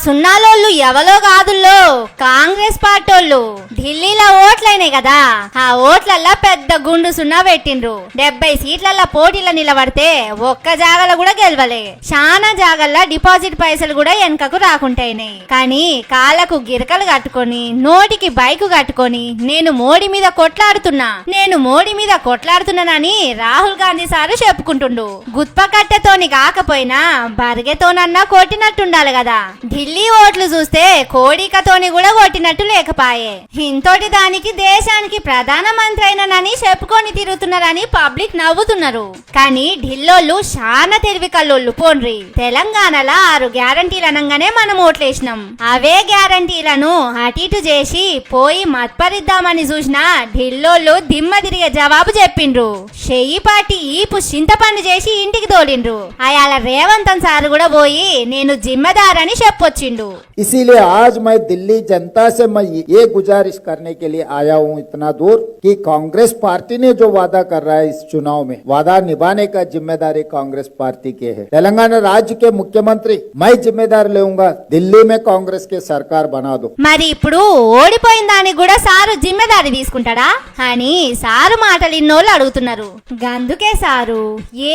సున్నాలోళ్ళు ఎవలో కాదుల్లో కాంగ్రెస్ పార్టోళ్ళు ఢిల్లీలో ఓట్లైనాయి కదా, ఆ ఓట్లల్లా పెద్ద గుండు సున్నా పెట్టిండ్రు. 70 సీట్లల్లా పోటీలో నిలబడితే ఒక్క జాగల కూడా గెలవలే. చాలా జాగల్లా డిపాజిట్ పైసలు కూడా వెనకకు రాకుంటాయినాయి. కానీ కాళ్ళకు గిరకలు కట్టుకొని నోటికి బైకు కట్టుకొని నేను మోడీ మీద కొట్లాడుతున్నానని రాహుల్ గాంధీ సారు చెప్పుకుంటుండు. గుత్ప కట్టెతోని కాకపోయినా బర్గెతోనన్నా కొట్టినట్టుండాలి కదా. ఢిల్లీ ఓట్లు చూస్తే కోడికతోని కూడా కొట్టినట్టు లేకపాయే. ఇంతోటి దానికి దేశానికి ప్రధానమంత్రి అయినని చెప్పుకొని తిరుగుతున్నారని పబ్లిక్ నవ్వుతున్నారు. కానీ ఢిల్లోళ్ళు చాలా తెలివి కల్లోళ్ళు పోన్రి. తెలంగాణలో 6 గ్యారంటీలు అనగానే మనం ఓట్లేసినాం. అవే గ్యారంటీలను అటు చేసి పోయి మత్పరిద్దామని చూసినా ఢిల్లోళ్ళు దిమ్మ తిరిగే జవాబు చెప్పిండ్రు. చెయ్యి పాటి ఈపు చింతపండు చేసి ఇంటికి తోలిండ్రు. అయాల రేవంతన్ సార్ కూడా పోయి నేను జిమ్మదారని చెప్పొచ్చిండు. इसीलिए आज मैं दिल्ली जनता से मैं ये गुजारिश करने के लिए आया हूँ इतना दूर कि कांग्रेस पार्टी ने जो वादा कर रहा है इस चुनाव में, वादा निभाने का जिम्मेदारी कांग्रेस पार्टी के है. तेलंगाना राज्य के मुख्यमंत्री मैं जिम्मेदार लेऊंगा, दिल्ली में कांग्रेस के सरकार बना दो. మరి ఇప్పుడు ఓడిపోయిన దానికి కూడా సారు జిమ్మెదారి తీసుకుంటాడా అని సారు మాటలు ఇన్నోళ్ళు అడుగుతున్నారు. గందుకే సారు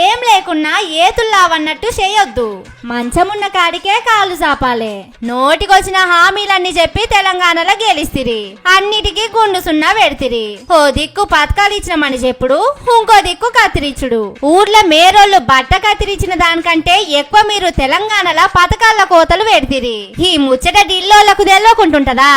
ఏం లేకున్నా ఏతుల్లావన్నట్టు చేయొద్దు, మంచమున్న కాడికే కాళ్ళు చాపాలే. నోటికొచ్చిన హామీలన్నీ చెప్పి తెలంగాణలో గెలిస్తిరి, అన్నిటికీ గుండు సున్నా పెడితిరి. ఓ దిక్కు పథకాలు ఇచ్చినామని చెప్పుడు, ఇంకో దిక్కు కత్తిరించుడు. ఊర్లో మేరోళ్ళు బట్ట కత్తిరించిన దానికంటే ఎక్కువ మీరు తెలంగాణలో పథకాల కోతలు పెడితిరి. ఈ ముచ్చట ఢిల్లోళ్లకు తెల్లకుంటుంటదా?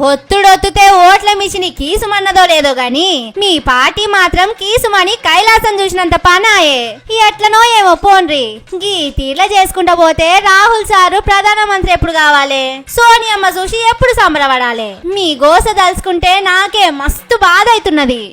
ఒత్తుడొత్తుతే ఓట్ల మిషన్ కీసుమన్నదో లేదో గాని మీ పార్టీ మాత్రం కీసుమని కైలాసం చూసినంత పనాయే. ఎట్లనో ఏమో పోన్రి. గీ తీర్ల చేసుకుంటా పోతే రాహుల్ సారు ప్రధానమంత్రి ఎప్పుడు కావాలి, సోనియమ్మ చూసి ఎప్పుడు సంబరపడాలి? మీ గోస దలుచుకుంటే నాకే మస్తు బాధ అవుతున్నది.